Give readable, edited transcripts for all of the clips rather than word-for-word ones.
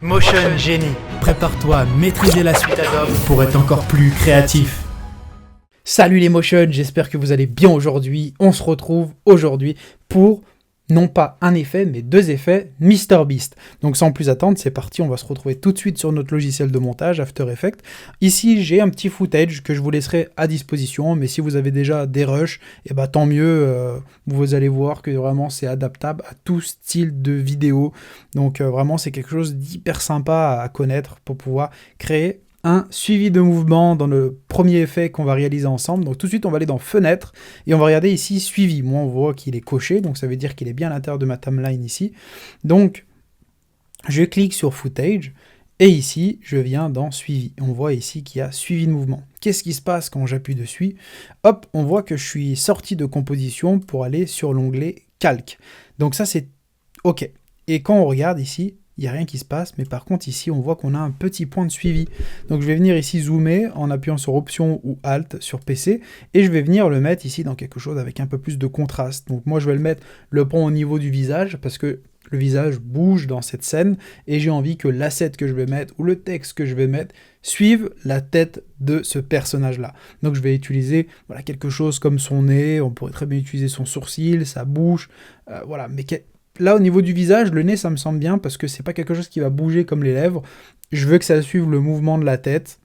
Motion Genie, prépare-toi à maîtriser la suite Adobe pour être encore plus créatif. Salut les Motion, j'espère que vous allez bien aujourd'hui. On se retrouve aujourd'hui pour non pas un effet, mais deux effets MrBeast. Donc sans plus attendre, c'est parti, on va se retrouver tout de suite sur notre logiciel de montage, After Effects. Ici, j'ai un petit footage que je vous laisserai à disposition, mais si vous avez déjà des rushs, et bah tant mieux, vous allez voir que vraiment c'est adaptable à tout style de vidéo. Donc vraiment, c'est quelque chose d'hyper sympa à connaître pour pouvoir créer un suivi de mouvement dans le premier effet qu'on va réaliser ensemble. Donc tout de suite, on va aller dans Fenêtre et on va regarder ici Suivi. Moi, on voit qu'il est coché, donc ça veut dire qu'il est bien à l'intérieur de ma timeline ici. Donc, je clique sur Footage et ici, je viens dans Suivi. On voit ici qu'il y a Suivi de mouvement. Qu'est-ce qui se passe quand j'appuie dessus? Hop, on voit que je suis sorti de composition pour aller sur l'onglet Calque. Donc ça, c'est OK. Et quand on regarde ici, il n'y a rien qui se passe, mais par contre ici on voit qu'on a un petit point de suivi. Donc je vais venir ici zoomer en appuyant sur Option ou Alt sur PC, et je vais venir le mettre ici dans quelque chose avec un peu plus de contraste. Donc moi je vais le mettre le point au niveau du visage, parce que le visage bouge dans cette scène, et j'ai envie que l'asset que je vais mettre, ou le texte que je vais mettre, suive la tête de ce personnage-là. Donc je vais utiliser voilà, quelque chose comme son nez, on pourrait très bien utiliser son sourcil, sa bouche, voilà, mais là, au niveau du visage, le nez, ça me semble bien parce que c'est pas quelque chose qui va bouger comme les lèvres. Je veux que ça suive le mouvement de la tête.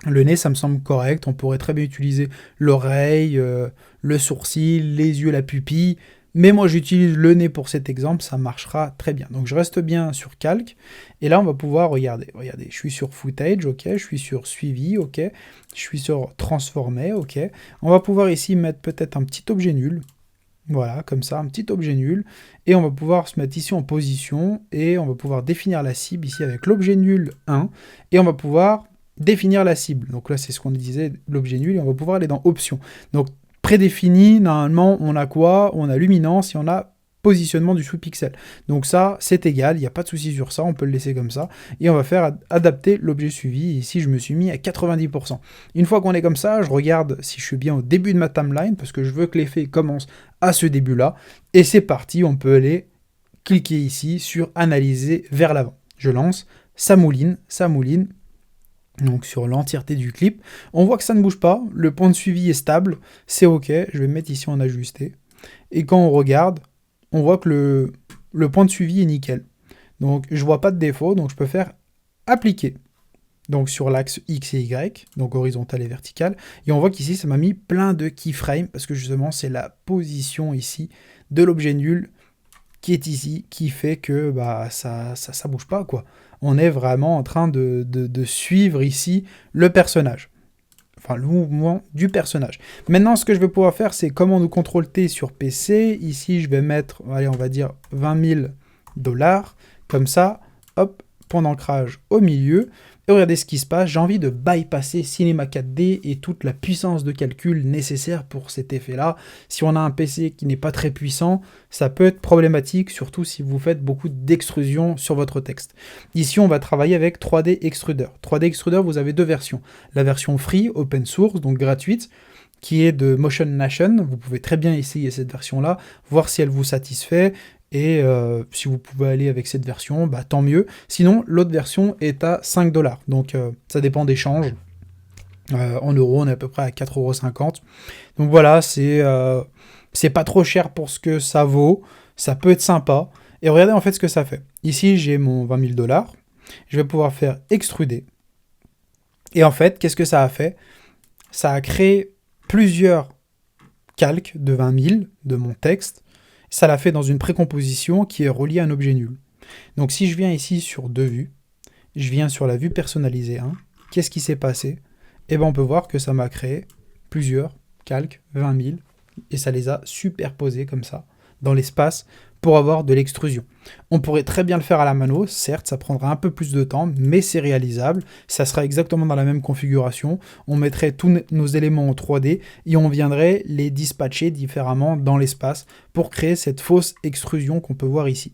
Le nez, ça me semble correct. On pourrait très bien utiliser l'oreille, le sourcil, les yeux, la pupille. Mais moi, j'utilise le nez pour cet exemple, ça marchera très bien. Donc, je reste bien sur Calque. Et là, on va pouvoir regarder. Regardez, je suis sur Footage, OK. Je suis sur Suivi, OK. Je suis sur Transformer, OK. On va pouvoir ici mettre peut-être un petit objet nul. Voilà, comme ça, un petit objet nul. Et on va pouvoir se mettre ici en position, et on va pouvoir définir la cible ici avec l'objet nul 1, et on va pouvoir définir la cible. Donc là, c'est ce qu'on disait, l'objet nul, et on va pouvoir aller dans Options. Donc, prédéfini, normalement, on a quoi? On a luminance, et on a positionnement du sous-pixel. Donc ça, c'est égal, il n'y a pas de souci sur ça, on peut le laisser comme ça, et on va faire adapter l'objet suivi. Ici, je me suis mis à 90%. Une fois qu'on est comme ça, je regarde si je suis bien au début de ma timeline, parce que je veux que l'effet commence à ce début-là, et c'est parti, on peut aller cliquer ici sur Analyser vers l'avant. Je lance, ça mouline, donc sur l'entièreté du clip. On voit que ça ne bouge pas, le point de suivi est stable, c'est OK, je vais me mettre ici en ajusté, et quand on regarde, on voit que le point de suivi est nickel. Donc je vois pas de défaut, donc je peux faire appliquer. Donc sur l'axe X et Y, donc horizontal et vertical. Et on voit qu'ici, ça m'a mis plein de keyframes, parce que justement, c'est la position ici de l'objet nul qui est ici, qui fait que bah, ça bouge pas, quoi. On est vraiment en train de suivre ici le personnage. Enfin, le mouvement du personnage. Maintenant, ce que je vais pouvoir faire, c'est commande ou CTRL-T sur PC. Ici, je vais mettre, allez, on va dire 20 000 $. Comme ça, hop, point d'ancrage au milieu. Et regardez ce qui se passe. J'ai envie de bypasser Cinema 4D et toute la puissance de calcul nécessaire pour cet effet-là. Si on a un PC qui n'est pas très puissant, ça peut être problématique, surtout si vous faites beaucoup d'extrusion sur votre texte. Ici, on va travailler avec 3D Extruder. 3D Extruder, vous avez deux versions. La version free, open source, donc gratuite, qui est de Motion Nation. Vous pouvez très bien essayer cette version-là, voir si elle vous satisfait. Et si vous pouvez aller avec cette version, bah, tant mieux. Sinon, l'autre version est à 5 $. Donc, ça dépend des changes. En euros, on est à peu près à 4,50 €. Donc voilà, c'est pas trop cher pour ce que ça vaut. Ça peut être sympa. Et regardez en fait ce que ça fait. Ici, j'ai mon 20 000 $. Je vais pouvoir faire extruder. Et en fait, qu'est-ce que ça a fait? Ça a créé plusieurs calques de 20 000 de mon texte. Ça l'a fait dans une précomposition qui est reliée à un objet nul. Donc si je viens ici sur deux vues, je viens sur la vue personnalisée 1, qu'est-ce qui s'est passé? Eh bien on peut voir que ça m'a créé plusieurs calques, 20 000, et ça les a superposés comme ça, dans l'espace, pour avoir de l'extrusion. On pourrait très bien le faire à la mano, certes ça prendra un peu plus de temps, mais c'est réalisable, ça sera exactement dans la même configuration, on mettrait tous nos éléments en 3D et on viendrait les dispatcher différemment dans l'espace pour créer cette fausse extrusion qu'on peut voir ici.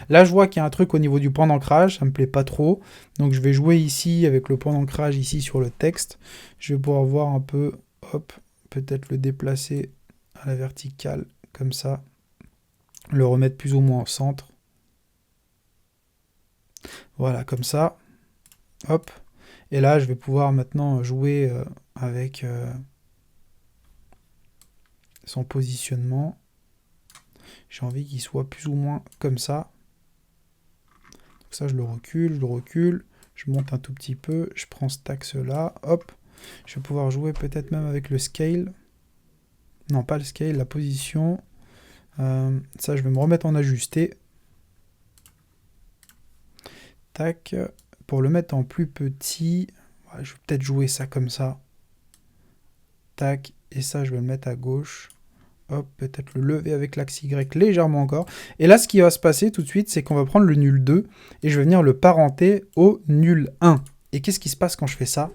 Là je vois qu'il y a un truc au niveau du point d'ancrage, ça me plaît pas trop, donc je vais jouer ici avec le point d'ancrage ici sur le texte, je vais pouvoir voir un peu, hop, peut-être le déplacer à la verticale comme ça, le remettre plus ou moins au centre. Voilà, comme ça. Hop. Et là, je vais pouvoir maintenant jouer avec son positionnement. J'ai envie qu'il soit plus ou moins comme ça. Donc ça, je le recule, je monte un tout petit peu, je prends cet axe-là, hop. Je vais pouvoir jouer peut-être même avec le scale. Non, pas le scale, la position. Ça, je vais me remettre en ajusté. Tac. Pour le mettre en plus petit, je vais peut-être jouer ça comme ça. Tac. Et ça, je vais le mettre à gauche. Hop, peut-être le lever avec l'axe Y légèrement encore. Et là, ce qui va se passer tout de suite, c'est qu'on va prendre le nul 2 et je vais venir le parenter au nul 1. Et qu'est-ce qui se passe quand je fais ça?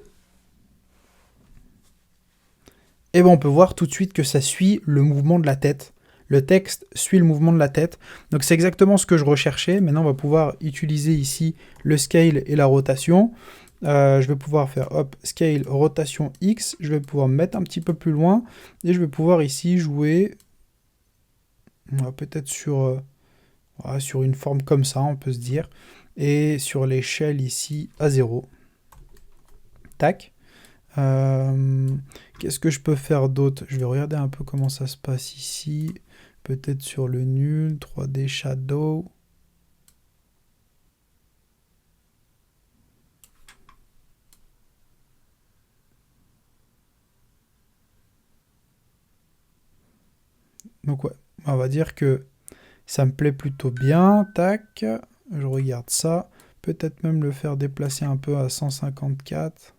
Et bien, on peut voir tout de suite que ça suit le mouvement de la tête. Le texte suit le mouvement de la tête. Donc, c'est exactement ce que je recherchais. Maintenant, on va pouvoir utiliser ici le scale et la rotation. Je vais pouvoir faire hop, scale, rotation X. Je vais pouvoir me mettre un petit peu plus loin. Et je vais pouvoir ici jouer peut-être sur une forme comme ça, on peut se dire. Et sur l'échelle ici à 0. Tac. Qu'est-ce que je peux faire d'autre? Je vais regarder un peu comment ça se passe ici. Peut-être sur le nul, 3D Shadow. Donc ouais, on va dire que ça me plaît plutôt bien. Tac, je regarde ça. Peut-être même le faire déplacer un peu à 154.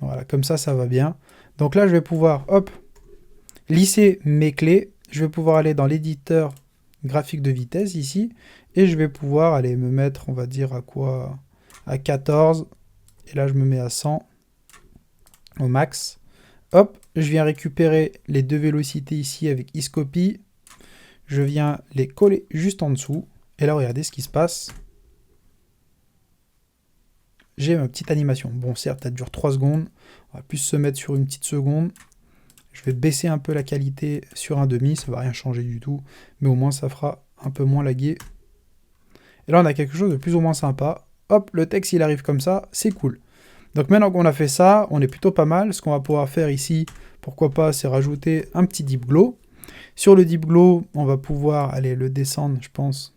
Voilà, comme ça va bien. Donc là, je vais pouvoir, hop, lisser mes clés. Je vais pouvoir aller dans l'éditeur graphique de vitesse ici. Et je vais pouvoir aller me mettre, on va dire, à quoi? À 14. Et là, je me mets à 100 au max. Hop, je viens récupérer les deux vélocités ici avec iscopy. Je viens les coller juste en dessous. Et là, regardez ce qui se passe. J'ai ma petite animation. Bon, certes, elle dure 3 secondes. On va plus se mettre sur une petite seconde. Je vais baisser un peu la qualité sur un demi. Ça ne va rien changer du tout. Mais au moins, ça fera un peu moins laguer. Et là, on a quelque chose de plus ou moins sympa. Hop, le texte, il arrive comme ça. C'est cool. Donc maintenant qu'on a fait ça, on est plutôt pas mal. Ce qu'on va pouvoir faire ici, pourquoi pas, c'est rajouter un petit deep glow. Sur le deep glow, on va pouvoir aller le descendre, je pense,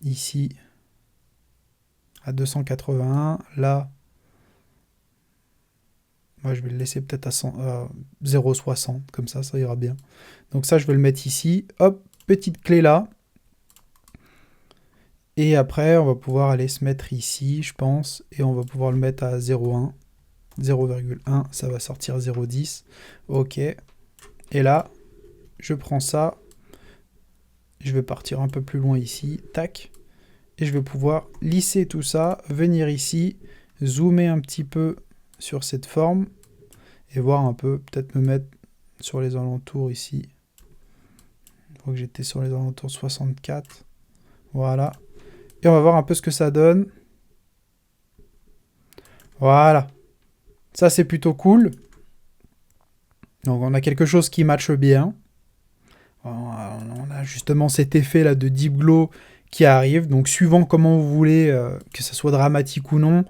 ici, à 281. Là, moi, je vais le laisser peut-être à 0,60, comme ça ira bien. Donc ça, je vais le mettre ici. Hop, petite clé là. Et après, on va pouvoir aller se mettre ici, je pense, et on va pouvoir le mettre à 0,1. 0,1, ça va sortir 0,10. Ok. Et là, je prends ça. Je vais partir un peu plus loin ici. Tac. Et je vais pouvoir lisser tout ça, venir ici, zoomer un petit peu sur cette forme, et voir un peu, peut-être me mettre sur les alentours ici. Je crois que j'étais sur les alentours 64. Voilà. Et on va voir un peu ce que ça donne. Voilà. Ça, c'est plutôt cool. Donc, on a quelque chose qui matche bien. On a justement cet effet là de deep glow qui arrive. Donc, suivant comment vous voulez que ça soit dramatique ou non.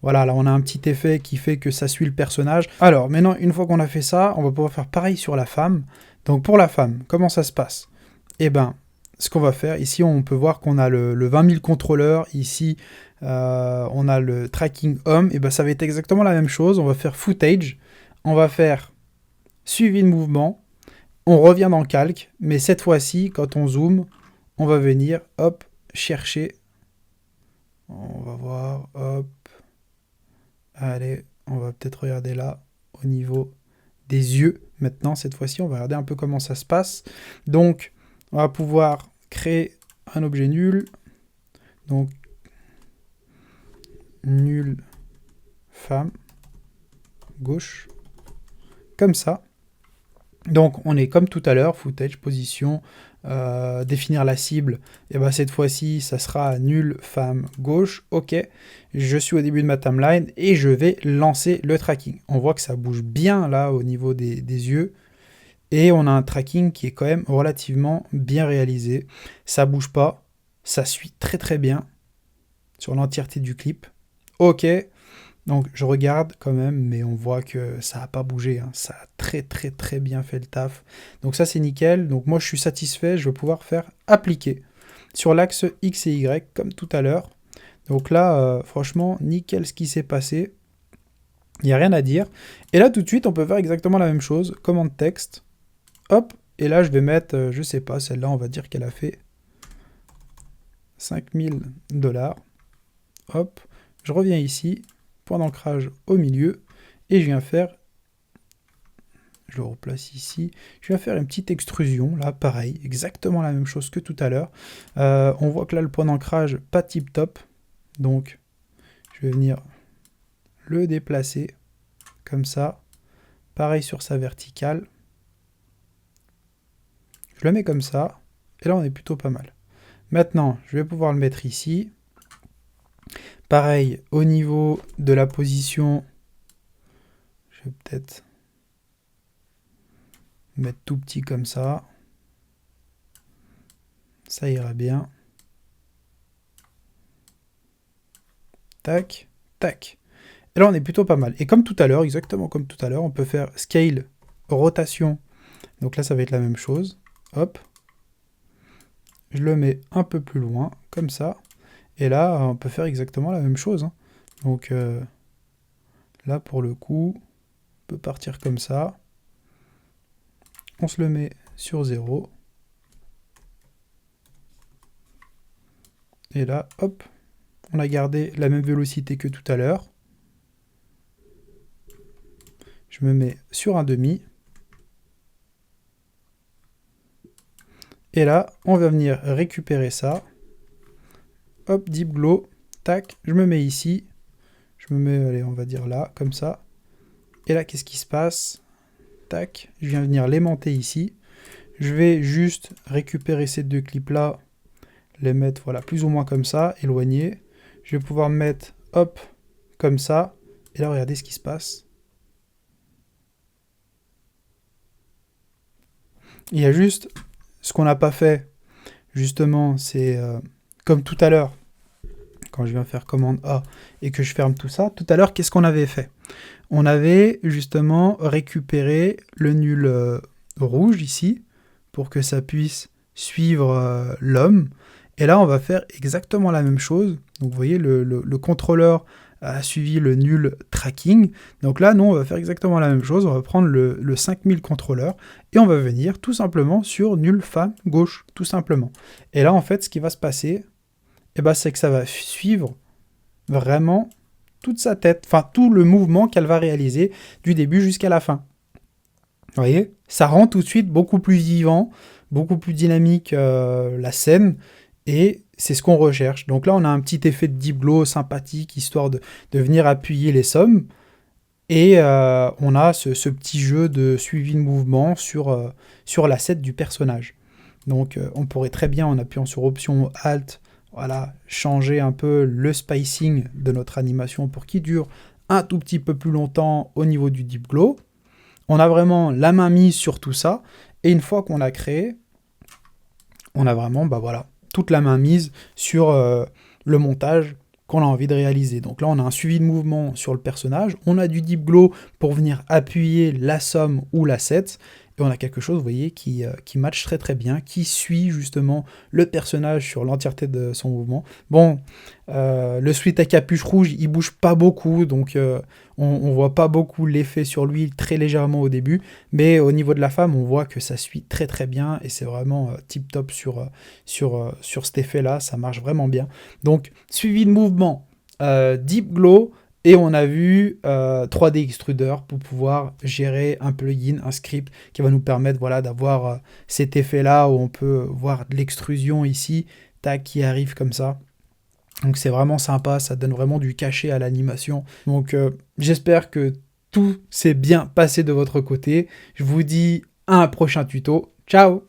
Voilà, là, on a un petit effet qui fait que ça suit le personnage. Alors, maintenant, une fois qu'on a fait ça, on va pouvoir faire pareil sur la femme. Donc, pour la femme, comment ça se passe? Eh ben, ce qu'on va faire, ici on peut voir qu'on a le 20 000 contrôleurs, ici on a le tracking home, et ben ça va être exactement la même chose, on va faire footage, on va faire suivi de mouvement, on revient dans le calque, mais cette fois-ci quand on zoome, on va venir, hop, chercher, on va voir, hop, allez, on va peut-être regarder là, au niveau des yeux, maintenant cette fois-ci on va regarder un peu comment ça se passe, donc on va pouvoir créer un objet nul. Donc, nul femme gauche. Comme ça. Donc, on est comme tout à l'heure, footage, position, définir la cible. Et bien, cette fois-ci, ça sera nul femme gauche. OK. Je suis au début de ma timeline et je vais lancer le tracking. On voit que ça bouge bien là au niveau des yeux. Et on a un tracking qui est quand même relativement bien réalisé. Ça bouge pas, ça suit très très bien. sur l'entièreté du clip. Ok, donc je regarde quand même, mais on voit que ça n'a pas bougé, hein. Ça a très bien fait le taf. Donc ça c'est nickel, donc moi je suis satisfait, je vais pouvoir faire appliquer sur l'axe X et Y comme tout à l'heure. Donc là, franchement, nickel ce qui s'est passé. Il n'y a rien à dire. Et là, tout de suite, on peut faire exactement la même chose. Commande texte. Hop. Et là, je vais mettre, je sais pas, celle-là, on va dire qu'elle a fait 5000 $. Hop. Je reviens ici. Point d'ancrage au milieu. Et je viens faire... Je le replace ici. Je viens faire une petite extrusion. Là, pareil. Exactement la même chose que tout à l'heure. On voit que là, le point d'ancrage, pas tip top. Donc, je vais venir le déplacer comme ça. Pareil sur sa verticale. Je le mets comme ça. Et là, on est plutôt pas mal. Maintenant, je vais pouvoir le mettre ici. Pareil, au niveau de la position, je vais peut-être mettre tout petit comme ça. Ça ira bien. Tac, tac. Et là, on est plutôt pas mal. Et comme tout à l'heure, exactement comme tout à l'heure, on peut faire scale, rotation. Donc là, ça va être la même chose. Hop. Je le mets un peu plus loin, comme ça. Et là, on peut faire exactement la même chose, hein. Donc là, pour le coup, on peut partir comme ça. On se le met sur 0. Et là, hop, on a gardé la même vélocité que tout à l'heure. Je me mets sur un demi. Et là, on va venir récupérer ça. Hop, deep glow. Tac, je me mets ici. Je me mets, allez, on va dire là, comme ça. Et là, qu'est-ce qui se passe? Tac, je viens venir l'aimanter ici. Je vais juste récupérer ces deux clips-là, les mettre, voilà, plus ou moins comme ça, éloigner. Je vais pouvoir mettre, hop, comme ça. Et là, regardez ce qui se passe. Il y a juste ce qu'on n'a pas fait, justement, c'est comme tout à l'heure, quand je viens faire commande A et que je ferme tout ça. Tout à l'heure, qu'est-ce qu'on avait fait? On avait justement récupéré le nul rouge ici, pour que ça puisse suivre l'homme. Et là, on va faire exactement la même chose. Donc, vous voyez, le contrôleur a suivi le nul tracking. Donc là, nous, on va faire exactement la même chose. On va prendre le 5000 contrôleur et on va venir tout simplement sur nul femme gauche, tout simplement. Et là, en fait, ce qui va se passer, eh ben, c'est que ça va suivre vraiment toute sa tête, enfin tout le mouvement qu'elle va réaliser du début jusqu'à la fin. Vous voyez, ça rend tout de suite beaucoup plus vivant, beaucoup plus dynamique la scène, et c'est ce qu'on recherche. Donc là, on a un petit effet de deep glow sympathique, histoire de venir appuyer les sommes, et on a ce petit jeu de suivi de mouvement sur l'asset du personnage. Donc on pourrait très bien, en appuyant sur Option Alt, voilà, changer un peu le spacing de notre animation pour qu'il dure un tout petit peu plus longtemps au niveau du deep glow. On a vraiment la main mise sur tout ça, et une fois qu'on l'a créé, on a vraiment voilà, toute la main mise sur le montage qu'on a envie de réaliser. Donc là, on a un suivi de mouvement sur le personnage, on a du deep glow pour venir appuyer la somme ou l'asset, et on a quelque chose, vous voyez, qui match très bien, qui suit justement le personnage sur l'entièreté de son mouvement. Bon, le sweat à capuche rouge, il bouge pas beaucoup, donc on voit pas beaucoup l'effet sur lui, très légèrement au début, mais au niveau de la femme, on voit que ça suit très bien, et c'est vraiment tip top sur cet effet-là, ça marche vraiment bien. Donc, suivi de mouvement, deep glow, et on a vu 3D Extruder pour pouvoir gérer un plugin, un script qui va nous permettre, voilà, d'avoir cet effet-là où on peut voir de l'extrusion ici, tac, qui arrive comme ça. Donc c'est vraiment sympa, ça donne vraiment du cachet à l'animation. Donc j'espère que tout s'est bien passé de votre côté. Je vous dis à un prochain tuto. Ciao!